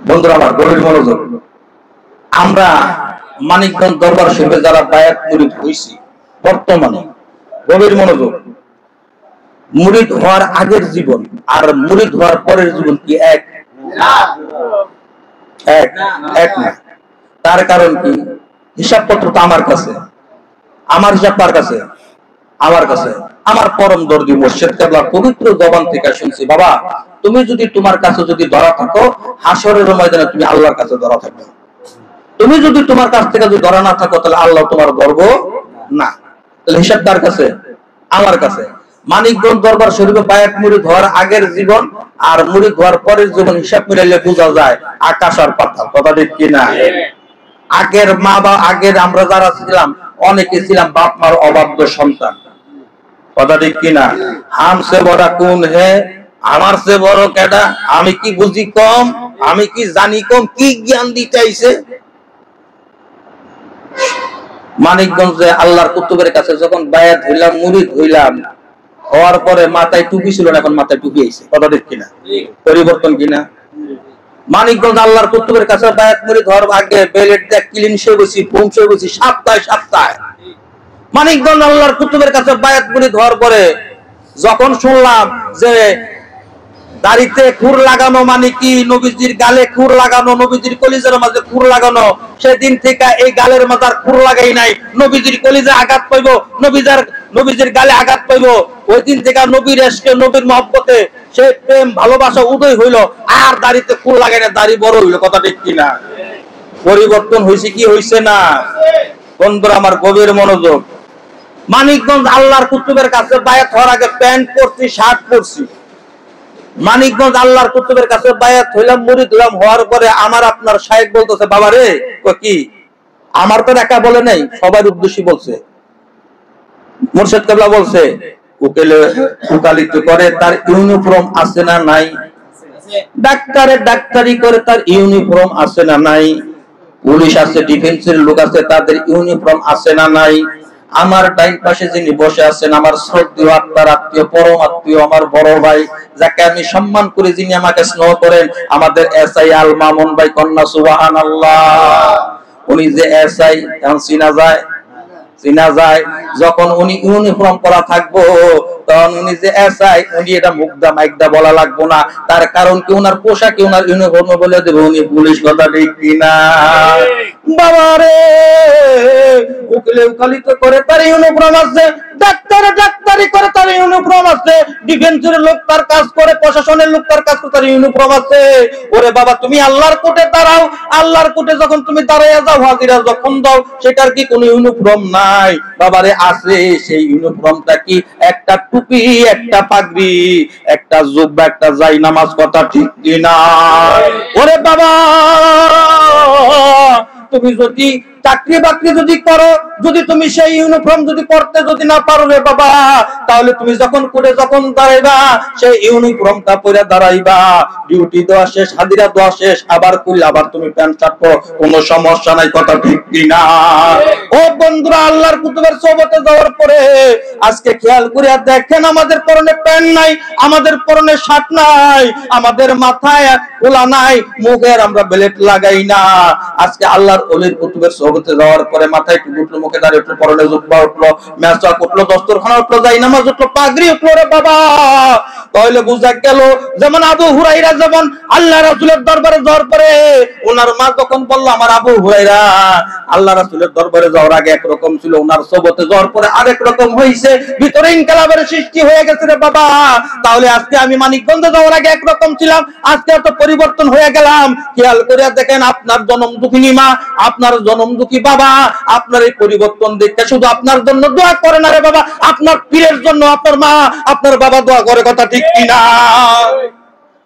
বন্ধুরা আমার, গভীর মনোযোগ। আমরা মানিকগঞ্জ দরবার শরীফে যারা বায়াত মুরিদ হইছি বর্তমানে, গভীর মনোযোগ, মুরিদ হওয়ার আগের জীবন আর মুরিদ হওয়ার পরের জীবন কি এক? এক না। তার কারণ কি? হিসাবপত্র তো আমার কাছে, আমার হিসাব কার কাছে? আমার কাছে। আমার পরম দর্দি মুর্শিদ কেবলা পবিত্র জবান থেকে শুনছি, বাবা তুমি যদি তোমার কাছে যদি ধরা থাকো, হাসরের ময়দানে তুমি আল্লাহর কাছে ধরা থাকবে। তুমি যদি তোমার কাছ থেকে যদি ধরা না থাকো, তাহলে আল্লাহ তোমার ধরবো না। তাহলে হিসাব কার কাছে? আমার কাছে। মানিকগঞ্জ দরবার শরীফে বায়াত মুরিদ হওয়ার আগের জীবন আর মুরিদ হওয়ার পরের জীবন হিসাব মিলাইলে বোঝা যায় আকাশ আর পাতাল। কথা ঠিক কিনা? আগের মা বা আগের আমরা যারা ছিলাম, অনেকে ছিলাম বাপ মার অবাধ্য সন্তান। কথা ঠিক কিনা? হামসে বড় কোন হে, আমার সে বড় কেডা, আমি কি বুঝি কম, আমি কি জানি কম, কি জ্ঞান দিতে আইছে। মানিকগঞ্জে আল্লাহর কুতুবের কাছে যখন বায়াত হইলাম, মুরিদ হইলাম, হওয়ার পরে মাথায় টুপি ছিল না, এখন মাথায় টুপি আইছে। কথা ঠিক কিনা? পরিবর্তন কিনা? মানিকগঞ্জ আল্লাহর কুতুবের কাছে বায়াত মুরিদ হওয়ার আগে বেলেট দিয়ে ক্লিন সে বসি, ঘুম সে বসি, সপ্তাহে সপ্তাহে। মানিকগঞ্জ আল্লাহর কুতুবের কাছে বায়াত মুরিদ হওয়ার পরে যখন শুনলাম যে দাড়িতে খুর লাগানো মানে কি, নবীজির গালে খুর লাগানো, নবীজির কলিজার মাঝে খুর লাগানো, সেদিন থেকে এই গালের মাথার খুর লাগাই নাই। নবীজির কলিজা আঘাত পাইব, নবীজির গালে আঘাত পাইব। ওই দিন থেকে নবীর এসকে, নবীর মহব্বতে সে প্রেম ভালোবাসা উদয় হইল, আর দাড়িতে খুর লাগাই না, দাড়ি বড় হইল। কথা ঠিক কিনা? পরিবর্তন হয়েছে কি হয়েছে না? বন্ধুরা আমার, গভীর মনোযোগ। মানিকগঞ্জ আল্লাহর কুতুবের কাছে বায়াত হওয়ার আগে প্যান্ট পরছি, শার্ট পরছি। মানিকগঞ্জ আল্লাহর কুতুবের কাছে বায়াত হইলাম, মুরিদ হইলাম, হওয়ার পরে আমার আপনার শায়েখ বলতেছে, বাবা রে, কি আমার তো একা বলে নাই, সবার উদ্দেশ্যে বলছে। মুর্শিদ কেবলা বলছে, উকিলে উকালিত করে তার ইউনিফর্ম আছে না নাই, ডাক্তারে ডাক্তারি করে তার ইউনিফর্ম আছে না নাই, পুলিশ আছে, ডিফেন্সের লোক আছে, তাদের ইউনিফর্ম আছে না নাই। আমার ডাইন পাশে যিনি বসে আছেন, আমার শ্রদ্ধেয় আত্মার আত্মীয়, পরম আত্মীয়, আমার বড় ভাই, যাকে আমি সম্মান করি, যিনি আমাকে স্নেহ করেন, আমাদের এসআই আল মামুন ভাই, কন্যা সুবহানাল্লাহ। উনি যে এসআই, এখন চিনা যায়, চিনা যায়। যখন উনি ইউনিফর্ম করা থাকবো, তখন উনি যে এসআই, উনি এটা মুখদা মাইকদা বলা লাগবো না। তার কারণ কি, উনার পোশাকে উনার ইউনিফর্ম বলে দেবো উনি পুলিশ। কথা ঠিক কিনা? বাবা রে, উকিলে উকালিত করে তার ইউনিফর্ম আছে, ডাক্তারে ডাক্তারি করে তার ইউনিফর্ম আছে, ডিফেন্সের লোক তার কাজ করে, প্রশাসনের লোক তার কাজ করে, তার ইউনিফর্ম আছে। ওরে বাবা, তুমি আল্লাহর কোর্টে দাঁড়াও, আল্লাহর কোর্টে যখন তুমি দাঁড়াইয়া যাও, হাজিরা যখন দাও, সেটার কি কোনো ইউনিফর্ম নাই? বাবারে আছে। সেই ইউনিফর্মটা কি? একটা টুপি, একটা পাগড়ি, একটা জুব্বা, একটা জায়নামাজ। কথা ঠিক কিনা? ওরে বাবা, তুমি যদি চাকরি বাকরি যদি করো, যদি তুমি সেই ইউনিফর্ম যদি পড়তে যদি না পারো রে বাবা, তাহলে তুমি যখন করে যখন দাঁড়াইবা, সেই ইউনিফর্মটা পরে দাঁড়াইবা। ডিউটি দেওয়া শেষ, হাজিরা দেওয়া শেষ, আবার করলে আবার তুমি প্যান্ট শার্ট পরো, কোনো সমস্যা নাই। কথা ঠিক কিনা? ও বন্ধুরা, আল্লাহর কুতুবের সোহবতে যাওয়ার পরে আজকে খেয়াল করে দেখেন, আমাদের পরনে প্যান্ট নাই, আমাদের পরনে শার্ট নাই, আমাদের মাথায় ওলা নাই, মুখের আমরা বেলেট লাগাই না। আজকে আল্লাহর ওলির কুতুবের সোহবতে যাওয়ার পরে মাথায় টুপি উঠলো, মুখে দাঁড়িয়ে উঠলো, পরনে জুব্বা উঠলো, মেসওয়াক উঠলো, দস্তরখানা উঠলো, জায়নামাজ উঠলো, পাগড়ি উঠলো রে বাবা। তাহলে বুঝা গেল, যেমন আবু হুরায়রা যেমন আল্লাহ রাসূলের দরবারে যাওয়ার পরে ওনার মা যখন বলল, আমার আবু হুরায়রা আল্লাহ রাসূলের দরবারে যাওয়ার আগে একরকম ছিল, ওনার সোহবতে যাওয়ার পরে আরেক রকম হয়েছে, ভিতরে ইনকালাবের সৃষ্টি হয়ে গেছে রে বাবা। তাহলে আজকে আমি মানিকগঞ্জে যাওয়ার আগে একরকম ছিলাম, আজকে এত পরিবর্তন হয়ে গেলাম। খেয়াল করে দেখেন, আপনার জনম দুঃখিনী মা, আপনার জনম দুঃখী বাবা, আপনার এই পরিবর্তন দেখতে শুধু আপনার জন্য দোয়া করে না রে বাবা, আপনার পীরের জন্য আপনার মা, আপনার বাবা দোয়া করে। কথা ঠিক কিনা?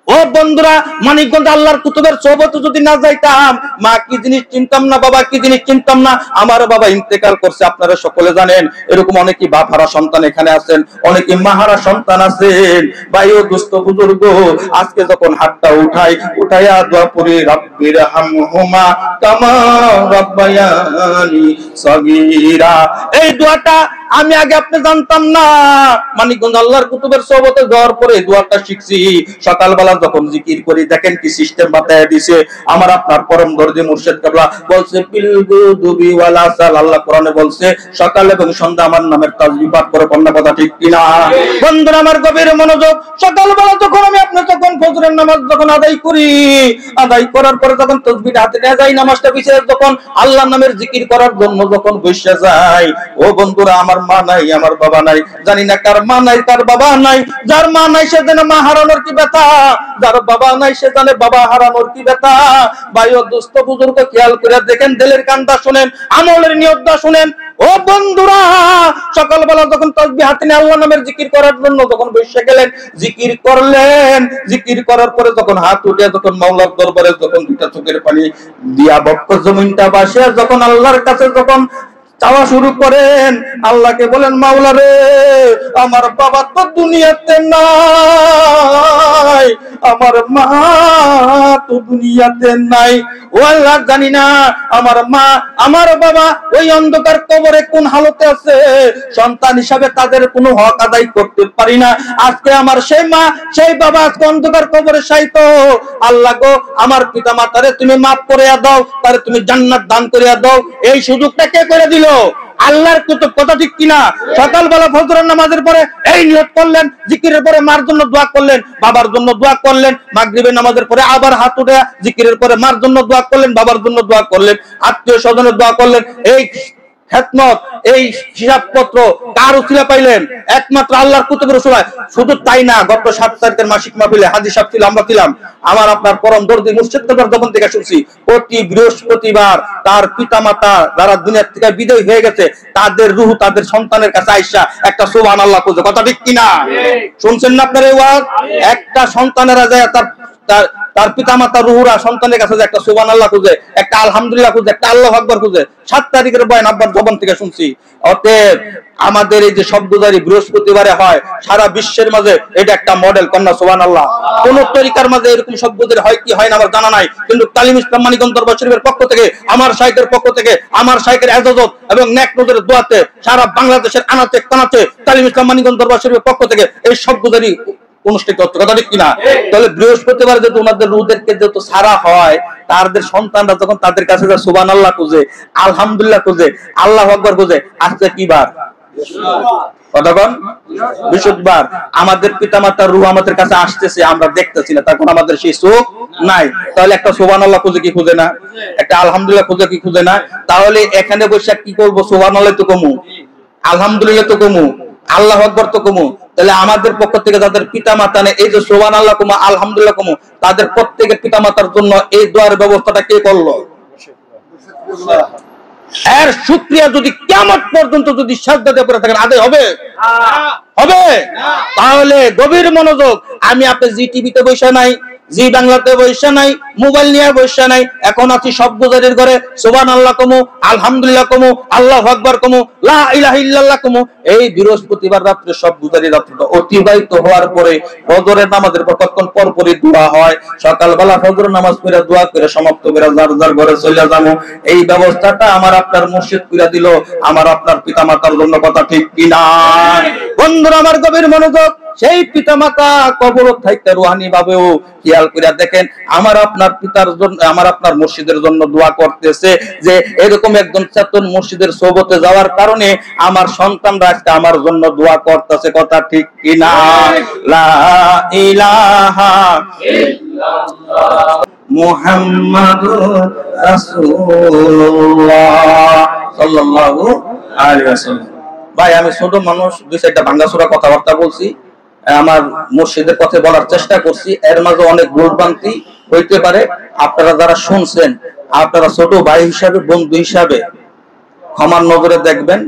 ও বন্ধুরা, মানিকগঞ্জ আল্লাহর কুতুবের সোহবতে যদি না যাইতাম, মা কি জিনিস চিনতাম না, বাবা কি জিনিস চিনতাম না। আমার বাবা ইন্তেকাল করছে, আপনারা সকলে জানেন। এরকম অনেকে বাপহারা সন্তান এখানে আছেন, অনেকে মাহারা সন্তান আছেন। ভাই ও দোস্ত বুজুর্গ, আজকে যখন হাতটা উঠাইয়া দোয়া করি, রাব্বির হামহুমা কামা রাব্বায়ানি সগীরা, এই দোয়াটা আমি আগে আপনি জানতাম না। মানিকগঞ্জ আল্লাহর কুতুবের সোহবতে যাওয়ার পরে দোয়াটা শিখছি। সকালবেলা যখন জিকির করি দেখেন কি সিস্টেম বাতায় দিছে। আমার আপনার পরম দরদি মুর্শিদ কেবলা বলছে বিলগুদুবি ওয়াল আসাল, আল্লাহ কোরআনে বলছে সকাল এবং সন্ধ্যা আমার নামের তাসবিহ পাঠ করে কন্যা কথা ঠিক কিনা? বন্ধুরা আমার গভীর মনোযোগ, সকালবেলা যখন আমি আপনার যখন ফজরের নামাজ যখন আদায় করি, আদায় করার পরে যখন তাসবিহটা হাতে নিয়ে যাই, নামাজটা পিছিয়ে যখন আল্লাহর নামের জিকির করার জন্য যখন বসে যাই, ও বন্ধুরা আমার মা নাই, আমার বাবা নাই, জানি না কার মা নাই কার বাবা নাই। যার মা নাই সে জানে মা হারানোর কি ব্যথা, যার বাবা নাই সে জানে বাবা হারানোর কি ব্যথা। ভাই ও দোস্ত বুজুর্গ খেয়াল করে দেখেন, দিলের কানটা শুনেন, আমলের নিয়তটা শুনেন। ও বন্ধুরা সকালবেলা যখন তাসবিহ হাতে নিয়ে আল্লাহর নামের জিকির করার জন্য যখন বসে গেলেন, জিকির করলেন, জিকির করার পরে যখন হাত উঠে যখন মাওলার দরবারে যখন দুইটা চোখের পানি দিয়া বক্ষ জমিনটা বাসে যখন আল্লাহর কাছে যখন চাওয়া শুরু করেন, আল্লাহকে বলেন মাওলা রে, আমার বাবা তো দুনিয়াতে নাই, আমার মা তো দুনিয়াতে নাই। ও আল্লাহ জানি না আমার মা আমার বাবা ওই অন্ধকার কবরে কোন হালতে আছে, সন্তান হিসাবে তাদের কোনো হক আদায় করতে পারি না। আজকে আমার সেই মা সেই বাবা আজকে অন্ধকার কবরে শায়িত। আল্লাহ গো আমার পিতা মাতারে তুমি মাফ করে দাও, তারে তুমি জান্নাত দান করে দাও। এই সুযোগটা কে করে দিল? আল্লাহর কুতুব, কথা ঠিক কিনা? সকালবেলা ফজরের নামাজের পরে এই নিয়ত করলেন, জিকিরের পরে মার জন্য দোয়া করলেন, বাবার জন্য দোয়া করলেন, মাগরিবের নামাজের পরে আবার হাত উঠে জিকিরের পরে মার জন্য দোয়া করলেন, বাবার জন্য দোয়া করলেন, আত্মীয় স্বজনের দোয়া করলেন। এই খেদমত, এই হিসাবপত্র কার উসিলা পাইলেন? একমাত্র আল্লাহর কুতুবের উসিলায়। শুধু তাই না, গত 7 তারিখের মাসিক মাহফিলে হাজী সাহেব ছিল, আমরা ছিলাম। আমার আপনার পরম দরদি মুর্শিদ কেবলার যখন থেকে শুনছি, প্রতি বৃহস্পতিবার তার পিতামাতা যারা দুনিয়া থেকে বিদায় হয়ে গেছে তাদের রূহ তাদের সন্তানের কাছে আইসা একটা সুবহানাল্লাহ খুঁজে, কথা ঠিক কিনা? শুনছেন না আপনারা এই ওয়াজ? একটা সন্তানেরা যায় তার পিতামাতা রুহুরা সন্তানের কাছে একটা সুবহানাল্লাহ খুঁজে, একটা আলহামদুলিল্লাহ খুঁজে, একটা আল্লাহু আকবার খুঁজে। 7 তারিখের বয়ান আব্বার জবান থেকে শুনছি। অতএব আমাদের এই যে শব্দজারি বৃহস্পতিবারে হয়, সারা বিশ্বের মাঝে এটা একটা মডেল, কন্যা সুবহানাল্লাহ। কোন তরিকার মাঝে এরকম শব্দজারি হয় কি হয় না আমার জানা নাই, কিন্তু তালিম ইসলাম মানিকগঞ্জ দরবার শরীফের পক্ষ থেকে, আমার শাইখের পক্ষ থেকে, আমার শাইখের ইজাজত এবং নেক নজরের দোয়াতে সারা বাংলাদেশের আনাচে কানাচে তালিম ইসলাম মানিকগঞ্জ দরবার শরীফের পক্ষ থেকে এই শব্দজারি অনুষ্ঠিত হচ্ছে, কথা ঠিক কিনা? তাহলে বৃহস্পতিবার যদি ওনাদের রুহদেরকে যেহেতু সারা হয়, তাদের সন্তানরা যখন তাদের কাছে সুবহানাল্লাহ খুঁজে, আলহামদুলিল্লাহ খুঁজে, আল্লাহু আকবার খুঁজে, আজকে কি বার? কতক্ষণ? বৃহস্পতিবার। আমাদের পিতামাতার রূহ আমাদের কাছে আসতেছে, আমরা দেখতেছি না, তখন আমাদের সেই চোখ নাই। তাহলে একটা সুবহানাল্লাহ খুঁজে কি খুঁজে না? একটা আলহামদুলিল্লাহ খুঁজে কি খুঁজে না? তাহলে এখানে বসে কি করবো? সুবহানাল্লাহ তো কমু, আলহামদুলিল্লাহ তো কমু, আল্লাহু আকবার তো কমু। তাহলে আমাদের পক্ষ থেকে যাদের পিতা মাতা নেই, এই যে সুবহানাল্লাহ কমু, আলহামদুলিল্লাহ কমু, তাদের প্রত্যেকের পিতা মাতার জন্য এই দোয়ার ব্যবস্থাটা কে করলো? এর শুকরিয়া যদি কিয়ামত পর্যন্ত যদি সাজদা দিয়ে পড়ে থাকেন আদায় হবে? হবে? তাহলে গভীর মনোযোগ, আমি আপনি জি টিভিতে বসে নাই, জি বাংলাতে বসে নাই, মোবাইল নিয়ে বসে নাই, এখন আছি শব্দজারির ঘরে, সুবহানাল্লাহ কমু, আলহামদুলিল্লাহ কমু, আল্লাহু আকবার কমু, লা ইলাহা ইল্লাল্লাহ কমু। এই বৃহস্পতিবার রাত্রে শব্দজারি রাত্রটা অতিবাহিত হওয়ার পরে ফজরের নামাজের পর কতক্ষণ পর পরই দোয়া হয়, সকালবেলা ফজরের নামাজ পড়ে দোয়া করে সমাপ্ত করে যার যার ঘরে চলে যাবো। এই ব্যবস্থাটা আমার আপনার মুর্শিদ কইরা দিল, আমার আপনার পিতামাতার জন্য, কথা ঠিক কিনা? বন্ধুরা আমার গভীর মনোযোগ, সেই পিতামাতা কবর থাকতে রুহানি ভাবেও খেয়াল করে দেখেন, আমার আপনার পিতার জন্য, আমার আপনার মুর্শিদের জন্য দোয়া করতেছে যে এরকম একজন চেতন মুর্শিদের সোহবতে যাওয়ার কারণে আমার সন্তানরা আজকে আমার জন্য দোয়া করতেছে, কথা ঠিক কিনা? লা ইলাহা ইল্লাল্লাহ মুহাম্মাদুর রাসূলুল্লাহ সাল্লাল্লাহু আলাইহি ওয়াসাল্লাম। ভাই আমি ছোট মানুষ, 2-4টা ভাঙাচোরা কথাবার্তা বলছি, আমার মুর্শিদের কথা বলার চেষ্টা করছি, এর মাঝে অনেক ভুলভ্রান্তি হইতে পারে। আপনারা যারা শুনছেন, আপনারা ছোট ভাই হিসাবে, বন্ধু হিসাবে ক্ষমার নজরে দেখবেন।